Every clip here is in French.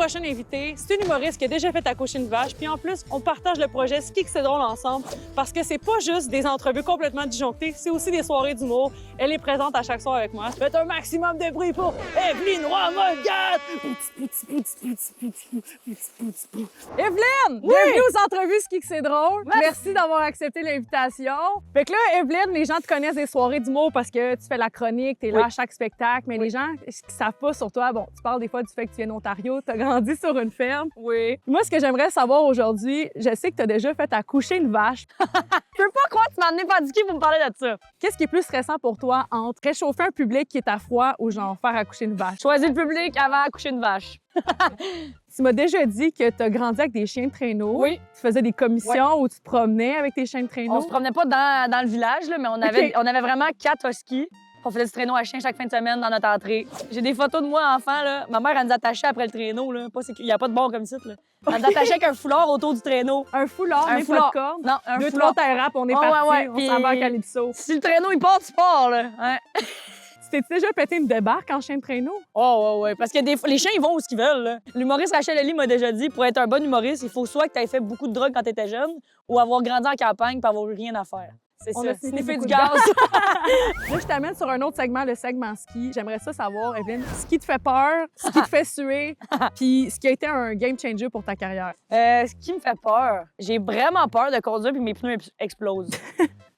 prochain invité, c'est une humoriste qui a déjà fait accoucher une vache. Puis en plus, on partage le projet Ski que c'est drôle ensemble parce que c'est pas juste des entrevues complètement disjonctées, c'est aussi des soirées d'humour. Elle est présente à chaque soir avec moi. Faites un maximum de bruit pour Evelyne Roy-Molgat! Evelyne! Oui! Bienvenue aux entrevues Ski que c'est drôle. Merci D'avoir accepté l'invitation. Fait que là, Evelyne, les gens te connaissent des soirées d'humour parce que tu fais la chronique, t'es là à chaque spectacle. Mais les gens qui savent pas sur toi, bon, tu parles des fois du fait que tu viens d'Ontario, t'as grandi sur une ferme. Oui. Moi, ce que j'aimerais savoir aujourd'hui, je sais que t'as déjà fait accoucher une vache. Je peux pas croire que tu m'as amené faire du ski pour me parler de ça. Qu'est-ce qui est plus stressant pour toi entre réchauffer un public qui est à froid ou genre faire accoucher une vache? Choisis le public avant d'accoucher une vache. Tu m'as déjà dit que tu as grandi avec des chiens de traîneau. Oui. Tu faisais des commissions où tu te promenais avec tes chiens de traîneau. On se promenait pas dans le village, là, mais on avait vraiment 4 huskies. On faisait du traîneau à chien chaque fin de semaine dans notre entrée. J'ai des photos de moi enfant. Là. Ma mère, elle nous attachait après le traîneau. Il n'y a pas de bord comme ça. Là. Elle nous attachait avec un foulard autour du traîneau. Un foulard, mais pas de corde. Non, un Deux, foulard. trois terrapes, on est Ouais, parti. ouais, On puis- s'en va à Calypso. Si le traîneau, il part, tu pars. Là. Hein? Tu t'es déjà pété une débarque en chien de traîneau? Oh, ouais. Parce que des fois, les chiens, ils vont où ils veulent. Là. L'humoriste Rachel Lely m'a déjà dit, pour être un bon humoriste, il faut soit que tu aies fait beaucoup de drogue quand tu étais jeune ou avoir grandi en campagne et avoir eu rien à faire. C'est On ça. a sniffé Sniffer beaucoup du de gaz. Là, je t'amène sur un autre segment, le segment ski. J'aimerais ça savoir, Evelyne, ce qui te fait peur, ce qui te fait suer, puis ce qui a été un game changer pour ta carrière. Ce qui me fait peur, j'ai vraiment peur de conduire puis mes pneus explosent.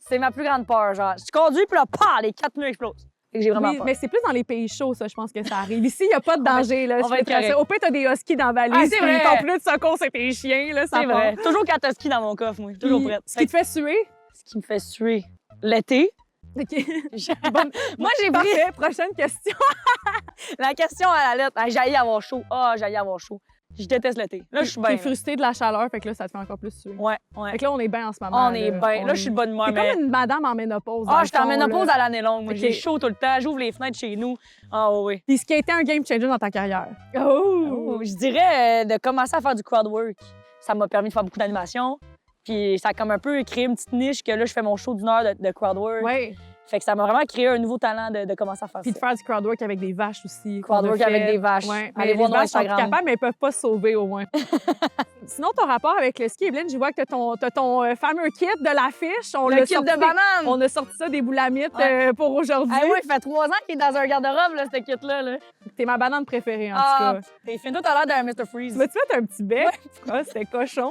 C'est ma plus grande peur. Genre, je conduis puis là, pah, les 4 pneus explosent. Fait que j'ai vraiment Oui, peur. mais c'est plus dans les pays chauds, ça, je pense que ça arrive. Ici, il n'y a pas de danger. Là, on va être correct. Au pire, t'as des huskies dans la Ah, valise, c'est puis vrai. ton pneu de secours, c'est tes chiens. Là, ça C'est part. vrai. Toujours 4 skis dans mon coffre, moi. Toujours Puis, prête. Ce qui te fait suer? Ce qui me fait suer. L'été. OK. Moi, j'ai pris Parfait. Prochaine question. la question à la lettre. Ah, j'allais avoir chaud. Ah, j'allais avoir chaud. Je déteste l'été. Là, je suis bien. T'es frustré de la chaleur, fait que là, ça te fait encore plus suer. Ouais. Fait que là, on est bien en ce moment. On est bien. Là, je suis de bonne humeur. T'es mais... comme une madame en ménopause. Ah, je suis en ménopause là. à l'année longue. Moi, Ok. j'ai chaud tout le temps. J'ouvre les fenêtres chez nous. Ah, oui. Puis ce qui a été un game changer dans ta carrière? Oh, je dirais de commencer à faire du crowd work. Ça m'a permis de faire beaucoup d'animation. Puis ça a comme un peu créé une petite niche que là, je fais mon show d'une heure de crowd work. Oui. Fait que ça m'a vraiment créé un nouveau talent de commencer à faire Puis de ça. faire du crowdwork avec des vaches aussi. Crowdwork avec des vaches. Ouais. Allez Mais voir les nos vaches sont Instagram. capables, mais elles peuvent pas se sauver au moins. Sinon, ton rapport avec le ski, Evelyne, je vois que t'as ton fameux kit de l'affiche. On Le l'a kit sorti- de banane! On a sorti ça des boulamites Ouais. pour aujourd'hui. Ah oui, il fait 3 ans qu'il est dans un garde-robe, là, ce kit-là. Là. T'es ma banane préférée, en Ah, tout cas. t'es fin, toi, t'as l'air d'un Mr. Freeze. Tu vas-tu mettre un petit bec? Ah, c'était cochon,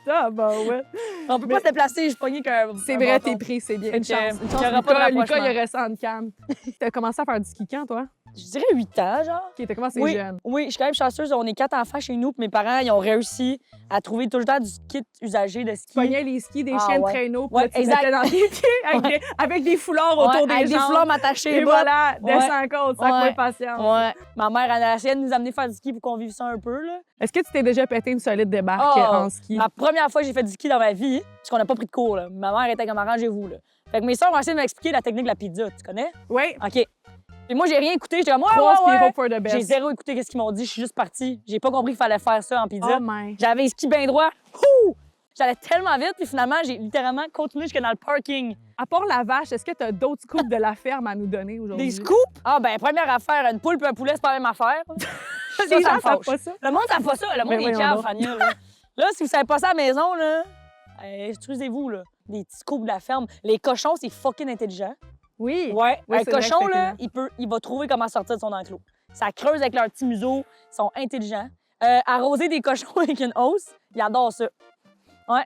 là. Ah, bah ouais. On peut pas se déplacer, je pognais qu'un. C'est un vrai, bâton. t'es pris, c'est bien. Fait Une que, chance. il y aura pas de Lucas, rapprochement. il aurait ça en canne. T'as commencé à faire du ski quand, toi? Je dirais 8 ans, genre. OK, t'as commencé Oui, jeune. oui, je suis quand même chanceuse. On est 4 enfants chez nous, puis mes parents, ils ont réussi à trouver tout le temps du kit usagé de ski. Tu pognais les skis, des Ah, chiens de ouais. traîneau, puis Ouais, là, tu exact. mettais dans tes pieds avec des foulards autour des avec des jambes. flammes attachées. Et voilà, descends côte, ça Ouais. moins patience. Ouais. Ma mère, elle a essayé de nous amener faire du ski pour qu'on vive ça un peu, là. Est-ce que tu t'es déjà pété une solide débarque Oh, en ski? La première fois que j'ai fait du ski dans ma vie, parce qu'on n'a pas pris de cours, là. Ma mère était comme arrangez-vous, là. Fait que mes soeurs ont essayé de m'expliquer la technique de la pizza, tu connais? Oui. OK. Et moi, j'ai rien écouté. J'étais comme, Cross puis ouais. hope for the best. J'ai zéro écouté qu'est-ce qu'ils m'ont dit. Je suis juste partie. J'ai pas compris qu'il fallait faire ça en pizza. Oh my. J'avais les skis bien droit. Ouh! J'allais tellement vite, puis finalement, j'ai littéralement continué jusqu'à dans le parking. À part la vache, est-ce que tu as d'autres scoops de la ferme à nous donner aujourd'hui? Des scoops? Ah, ben, première affaire, une poule puis un poulet, c'est pas la même affaire. Les ça gens me savent fâche. pas ça. Le monde savent pas ça. Le monde Mais est voyons cave, donc. Fania. Là. Là, si vous savez pas ça à la maison, là, excusez-vous, là. Des petits scoops de la ferme. Les cochons, c'est fucking intelligent. Oui. Ouais. Oui, Un c'est vrai cochon, que c'est là, il va trouver comment sortir de son enclos. Ça creuse avec leur petit museau. Ils sont intelligents. Arroser des cochons avec une hausse, ils adorent ça. Ouais.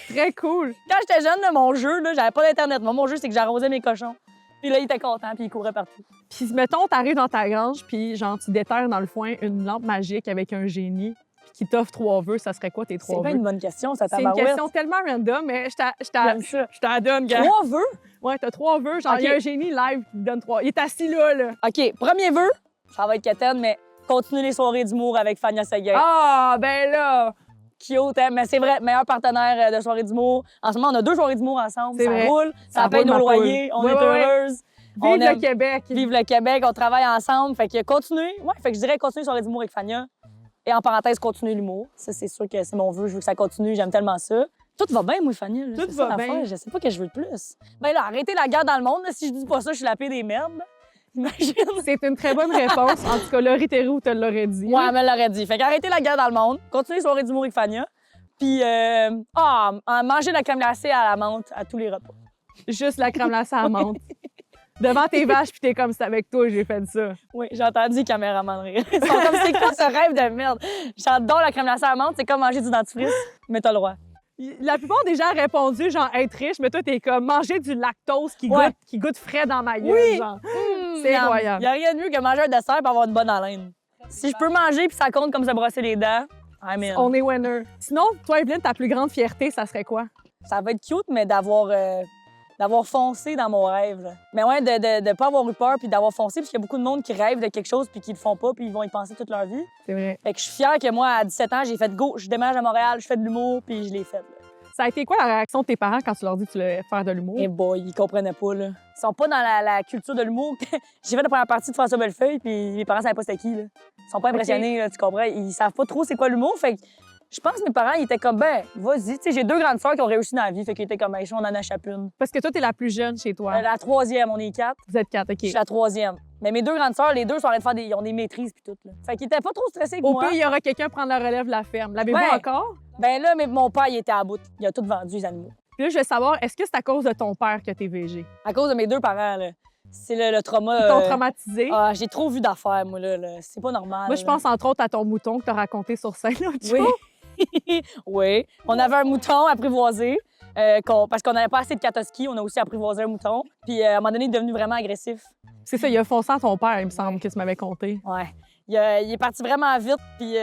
Très cool. Quand j'étais jeune, là, mon jeu, là, j'avais pas d'Internet. Moi, mon jeu, c'est que j'arrosais mes cochons. Puis là, il était content, puis il courait partout. Puis mettons, t'arrives dans ta grange, puis genre, tu déterres dans le foin une lampe magique avec un génie puis qui t'offre 3 vœux. Ça serait quoi tes C'est 3 pas vœux? une bonne question, ça, C'est une tabarouette. question tellement random, mais J'aime ça. je t'en donne, gars. 3 vœux? Ouais, t'as 3 vœux. Genre, Ok. il y a un génie live qui te donne 3. Il est assis là. OK, premier vœu, ça va être Keten, mais continuer les soirées d'humour avec Fania Seguin. Ah, ben là! Cute, hein? Mais c'est vrai, meilleur partenaire de soirée d'humour. En ce moment, on a 2 soirées d'humour ensemble. C'est Ça vrai. roule, ça Ça paye roule, nos ma poule. loyers, on Ouais, est ouais, ouais. heureuse. On Vive aime le Québec! Vive le Québec, on travaille ensemble. Fait que continuer. Ouais, fait que je dirais continuer les soirées d'humour avec Fania. Et en parenthèse, continuer l'humour. Ça, c'est sûr que c'est mon vœu. Je veux que ça continue. J'aime tellement ça. Tout va bien, moi, Fania. là. Tout C'est ça, va bien. l'affaire. Je sais pas que je veux de plus. Ben là, arrêtez la guerre dans le monde. Là. Si je dis pas ça, je suis la pire des merdes. Imagine. C'est une très bonne réponse. En tout cas, Laurie Théroux te l'aurait dit. Ouais, elle me l'aurait dit. Fait qu'arrêtez la guerre dans le monde, continuez les soirées d'humour avec Fania, puis manger de la crème glacée à la menthe à tous les repas. Juste la crème glacée à la menthe. Devant tes vaches, puis t'es comme c'est avec toi, j'ai fait ça. Oui, j'ai entendu les caméramans rire. Ils sont comme, c'est quoi ce rêve de merde? J'adore la crème glacée à la menthe, c'est comme manger du dentifrice, mais t'as le droit. La plupart des gens ont répondu genre être riche, mais toi, t'es comme manger du lactose qui, qui goûte frais dans ma gueule. Oui. Genre. C'est incroyable. Il n'y a rien de mieux que manger un dessert pour avoir une bonne haleine. Si je peux manger puis ça compte comme se brosser les dents, I'm in. On est winner. Sinon, toi, Evelyne, ta plus grande fierté, ça serait quoi? Ça va être cute, mais d'avoir foncé dans mon rêve. Là. Mais ouais, de pas avoir eu peur puis d'avoir foncé, parce qu'il y a beaucoup de monde qui rêve de quelque chose puis qui le font pas puis ils vont y penser toute leur vie. C'est vrai. Fait que je suis fière que moi, à 17 ans, j'ai fait go, je déménage à Montréal, je fais de l'humour puis je l'ai fait. Là. Ça a été quoi la réaction de tes parents quand tu leur dis que tu voulais faire de l'humour? Eh boy, ils comprenaient pas, là. Ils sont pas dans la culture de l'humour. J'ai fait la première partie de François Bellefeuille, puis mes parents savaient pas c'était qui, là. Ils sont pas impressionnés, là, tu comprends? Ils savent pas trop c'est quoi l'humour, fait que je pense que mes parents, ils étaient comme, ben, vas-y. Tu sais, j'ai 2 grandes sœurs qui ont réussi dans la vie, fait qu'ils étaient comme, ben, on en achète une. Parce que toi, t'es la plus jeune chez toi. La 3e, on est 4. Vous êtes 4, OK. Je suis la 3e. Mais mes 2 grandes sœurs, les deux sont en train de faire ils ont des maîtrises puis tout, là. Fait qu'ils étaient pas trop stressés avec Au moi. pire, il y aura quelqu'un prendre la relève de la ferme. L'avez-vous Ouais. encore? Ben là, mon père, il était à bout. Il a tout vendu, les animaux. Puis là, je veux savoir, est-ce que c'est à cause de ton père que t'es végé? À cause de mes 2 parents, là. C'est le trauma. Ils t'ont traumatisé? Ah, j'ai trop vu d'affaires, moi, là. C'est pas normal. Moi, je pense entre autres à ton mouton que t'as raconté sur scène l'autre Oui. jour. Oui. On avait un mouton apprivoisé parce qu'on n'avait pas assez de katoski. On a aussi apprivoisé un mouton. Puis à un moment donné, il est devenu vraiment agressif. C'est ça, il a foncé à ton père, il me semble, que tu m'avais conté. Ouais. Il est parti vraiment vite. Puis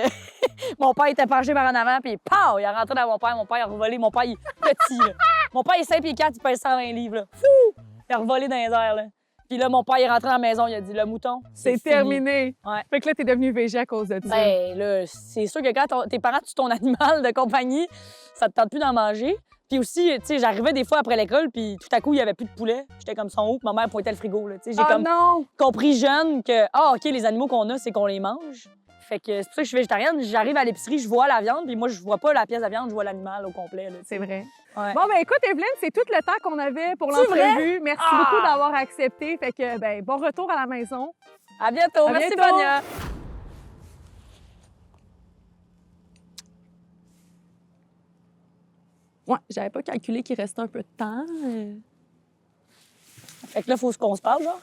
mon père était penché par en avant. Puis pow! Il est rentré dans mon père. Mon père il a revolé. Mon père, il est petit. Là. Mon père, il est 5 pieds 4, il pèse 120 livres. Là. Fou! Il a revolé dans les airs. Là. Puis là, mon père, il est rentré dans la maison. Il a dit, le mouton, C'est fini. terminé. Ouais. Fait que là, t'es devenu végé à cause de ça. Ben là, c'est sûr que quand tes parents tuent ton animal de compagnie, ça te tente plus d'en manger. Puis aussi, tu sais, j'arrivais des fois après l'école, puis tout à coup, il y avait plus de poulet. J'étais comme son haut, ma mère pointait le frigo. Là, j'ai comme non! compris jeune que, OK, les animaux qu'on a, c'est qu'on les mange. Fait que c'est pour ça que je suis végétarienne. J'arrive à l'épicerie, je vois la viande, puis moi, je vois pas la pièce de viande, je vois l'animal au complet. Là, C'est vrai. Ouais. Bon, ben écoute, Evelyne, c'est tout le temps qu'on avait pour C'est l'entrevue. Merci Ah! beaucoup d'avoir accepté. Fait que, ben, bon retour à la maison. À bientôt. À Merci, bientôt. Vania. Ouais, j'avais pas calculé qu'il restait un peu de temps. Fait que là, faut qu'on se parle, genre.